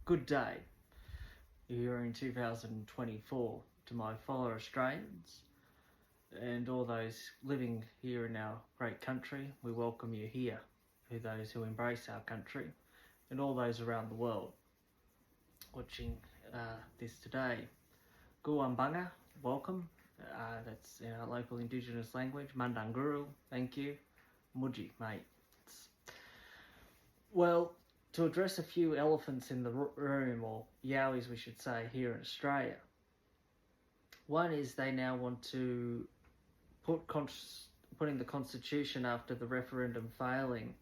Good day here in 2024 to my fellow Australians and all those living here in our great country. We welcome you here, to those who embrace our country and all those around the world watching this today. Guwambanga, welcome. That's in our local Indigenous language. Mandanguru, thank you. Muji, mate. Well, to address a few elephants in the room, or yowies we should say, here in Australia. One is they now want to putting the Constitution after the referendum failing,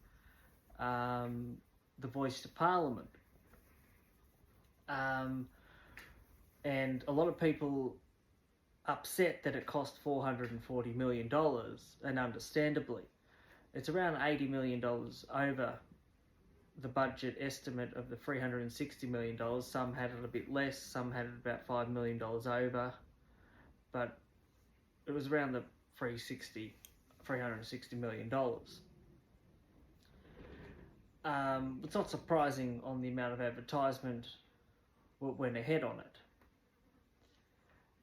the voice to Parliament. And a lot of people upset that it cost $440 million, and understandably. It's around $80 million over the budget estimate of the $360 million. Some had it a bit less, some had it about $5 million over, but it was around the $360 million. It's not surprising on the amount of advertisement what went ahead on it.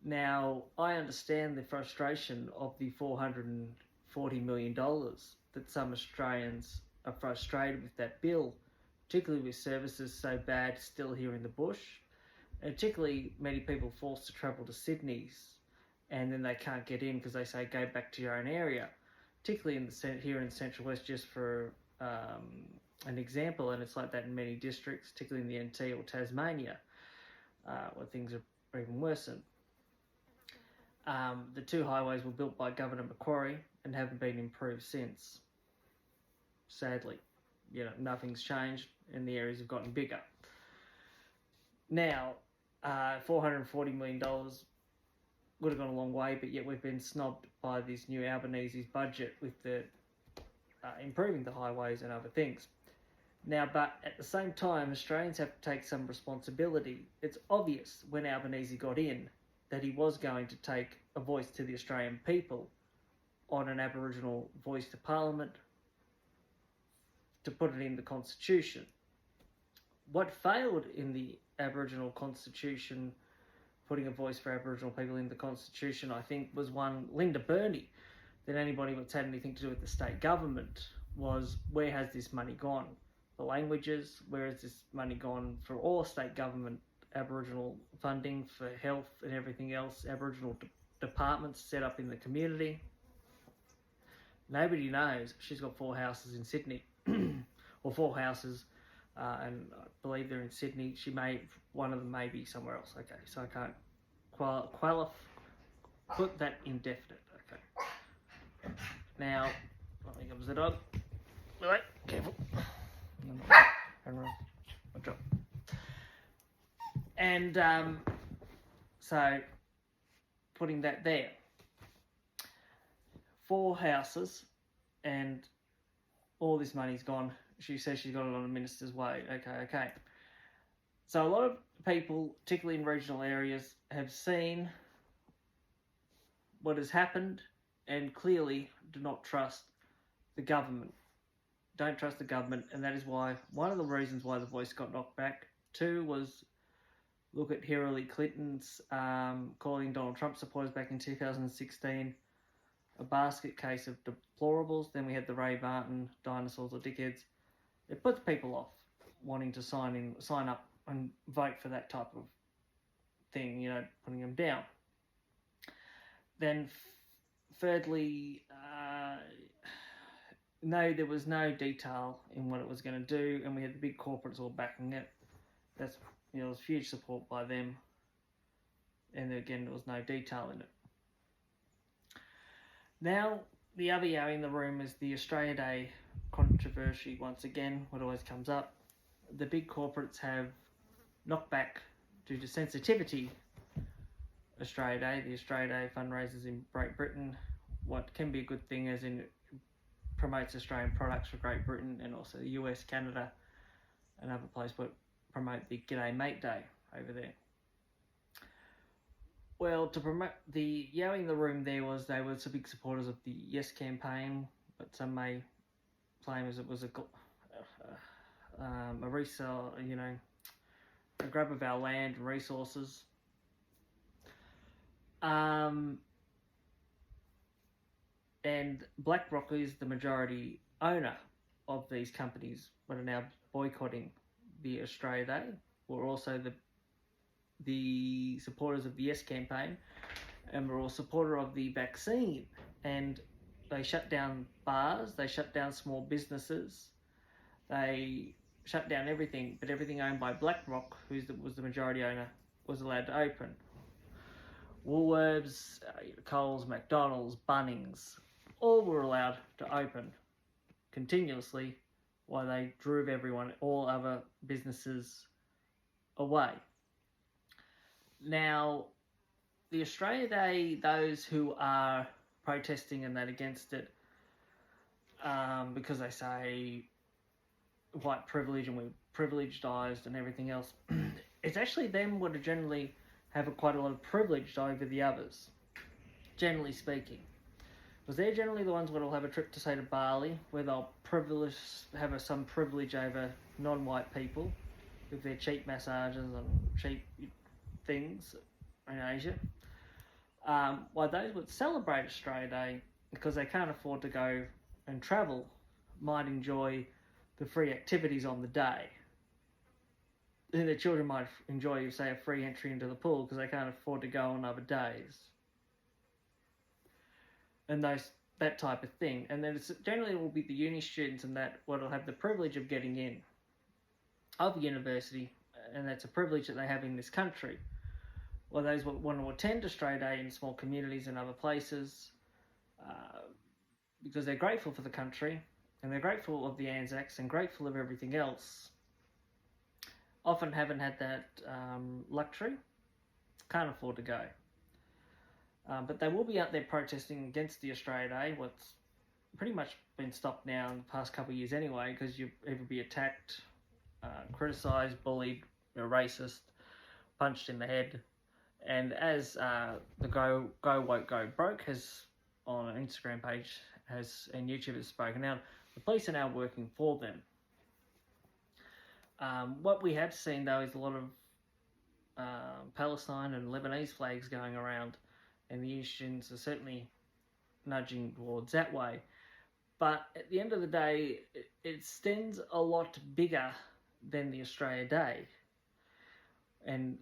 Now, I understand the frustration of the $440 million that some Australians are frustrated with that bill, particularly with services so bad still here in the bush, and particularly many people forced to travel to Sydney's and then they can't get in because they say go back to your own area, particularly here in Central West, just for an example, and it's like that in many districts, particularly in the NT or Tasmania, where things are even worse. The two highways were built by Governor Macquarie and haven't been improved since. Sadly, nothing's changed and the areas have gotten bigger. Now, $440 million would have gone a long way, but yet we've been snobbed by this new Albanese's budget with the improving the highways and other things. Now, but at the same time, Australians have to take some responsibility. It's obvious when Albanese got in that he was going to take a voice to the Australian people on an Aboriginal voice to Parliament to put it in the Constitution. What failed in the Aboriginal Constitution, putting a voice for Aboriginal people in the Constitution, I think, was one, Linda Burney, that anybody that's had anything to do with the state government, was where has this money gone? The languages, where has this money gone for all state government Aboriginal funding for health and everything else, Aboriginal departments set up in the community? Nobody knows. She's got 4 houses in Sydney, or 4 houses, and I believe they're in Sydney. One of them may be somewhere else. Okay, so I can't put that indefinite. Okay. Now, here comes the dog. All right, careful. And so, putting that there. 4 houses, and all this money's gone. She says she's got it on a minister's way. Okay. So a lot of people, particularly in regional areas, have seen what has happened and clearly do not trust the government. Don't trust the government, and that is why, one of the reasons why the voice got knocked back. 2 was, look at Hillary Clinton's calling Donald Trump supporters back in 2016 a basket case of deplorables. Then we had the Ray Martin dinosaurs or dickheads. It puts people off wanting to sign up and vote for that type of thing, putting them down. Then thirdly, no, there was no detail in what it was going to do, and we had the big corporates all backing it. That's, there was huge support by them, and again, there was no detail in it. Now, the other yowie in the room is the Australia Day controversy. Once again, what always comes up, the big corporates have knocked back, due to sensitivity, Australia Day. The Australia Day fundraisers in Great Britain, what can be a good thing, as in it promotes Australian products for Great Britain, and also the US, Canada, and other places that promote the G'day Mate Day over there. Well, to promote, the yowie in the room there was they were some big supporters of the Yes campaign, but some may claim as it was a resale, a grab of our land and resources. And BlackRock is the majority owner of these companies that are now boycotting the Australia Day. We're also the supporters of the Yes campaign, and we're all supporter of the vaccine. And they shut down bars, they shut down small businesses, they shut down everything, but everything owned by BlackRock, who was the majority owner, was allowed to open. Woolworths, Coles, McDonald's, Bunnings, all were allowed to open continuously while they drove all other businesses away. Now, the Australia Day, those who are protesting and that against it, because they say white privilege and we're privileged and everything else, it's actually them would generally have quite a lot of privilege over the others, generally speaking. Because they're generally the ones that will have a trip to, say, to Bali, where they'll have some privilege over non-white people with their cheap massages and cheap things in Asia. While those would celebrate Australia Day, because they can't afford to go and travel, might enjoy the free activities on the day. And their children might enjoy, say, a free entry into the pool because they can't afford to go on other days. And that type of thing. And then generally it will be the uni students and that will have the privilege of getting in of university, and that's a privilege that they have in this country. Or those who want to attend Australia Day in small communities and other places, because they're grateful for the country, and they're grateful of the Anzacs and grateful of everything else, often haven't had that luxury, can't afford to go. But they will be out there protesting against the Australia Day, what's pretty much been stopped now in the past couple of years anyway, because you either be attacked, criticised, bullied, racist, punched in the head. And as the Go Woke Go Broke has on an Instagram page and YouTube has spoken out, the police are now working for them. What we have seen though is a lot of Palestine and Lebanese flags going around, and the students are certainly nudging towards that way. But at the end of the day, it extends a lot bigger than the Australia Day. And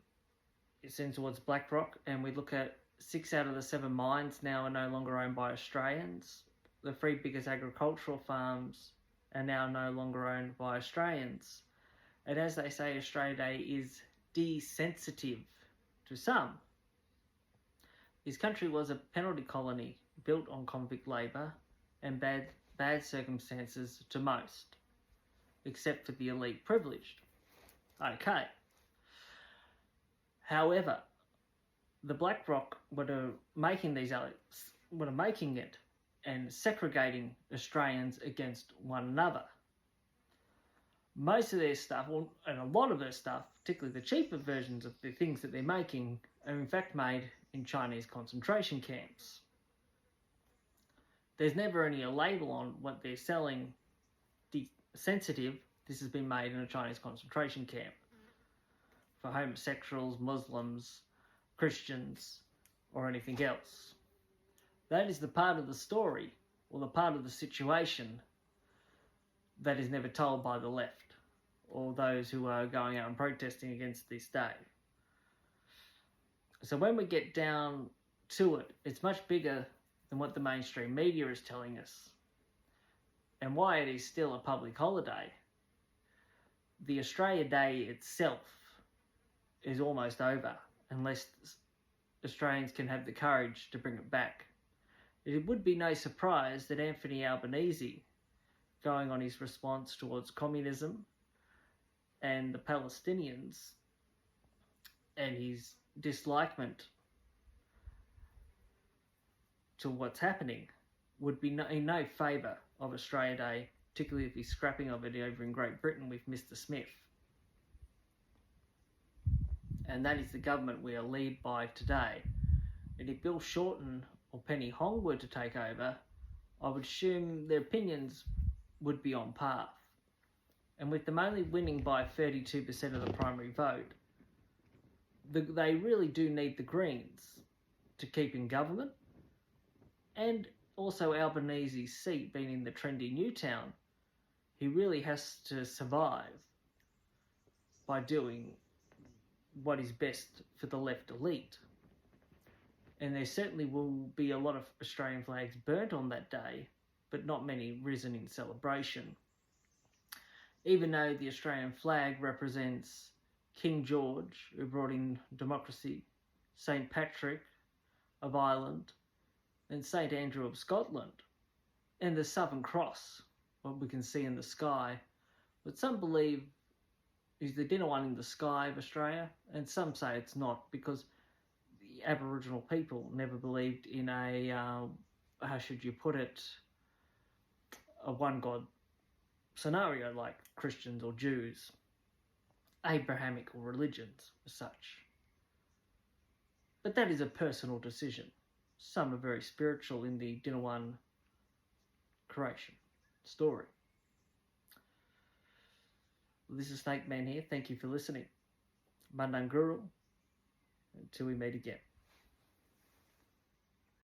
it extends towards BlackRock, and we look at 6 out of the 7 mines now are no longer owned by Australians. The 3 biggest agricultural farms are now no longer owned by Australians. And as they say, Australia Day is desensitive to some. This country was a penalty colony built on convict labour and bad circumstances to most, except for the elite privileged. Okay. However, the BlackRock are making it and segregating Australians against one another. Most of their stuff, and a lot of their stuff, particularly the cheaper versions of the things that they're making, are in fact made in Chinese concentration camps. There's never a label on what they're selling. Sensitive, this has been made in a Chinese concentration camp. For homosexuals, Muslims, Christians, or anything else. That is the part of the story, or the part of the situation, that is never told by the left, or those who are going out and protesting against this day. So when we get down to it, it's much bigger than what the mainstream media is telling us, and why it is still a public holiday. The Australia Day itself is almost over, unless Australians can have the courage to bring it back. It would be no surprise that Anthony Albanese, going on his response towards communism and the Palestinians, and his dislikement to what's happening, would be in no favour of Australia Day, particularly if he's scrapping of it over in Great Britain with Mr. Smith. And that is the government we are led by today. And if Bill Shorten or Penny Hong were to take over, I would assume their opinions would be on par. And with them only winning by 32% of the primary vote, they really do need the Greens to keep in government, and also Albanese's seat being in the trendy Newtown, he really has to survive by doing what is best for the left elite. And there certainly will be a lot of Australian flags burnt on that day, but not many risen in celebration. Even though the Australian flag represents King George, who brought in democracy, St. Patrick of Ireland, and St. Andrew of Scotland, and the Southern Cross, what we can see in the sky, but some believe is the dinner one in the sky of Australia, and some say it's not, because the Aboriginal people never believed in a, how should you put it, a one God scenario like Christians or Jews, Abrahamic religions as such. But that is a personal decision. Some are very spiritual in the Dinawan creation story. Well, this is Snake Man here. Thank you for listening. Mandanguru. Until we meet again.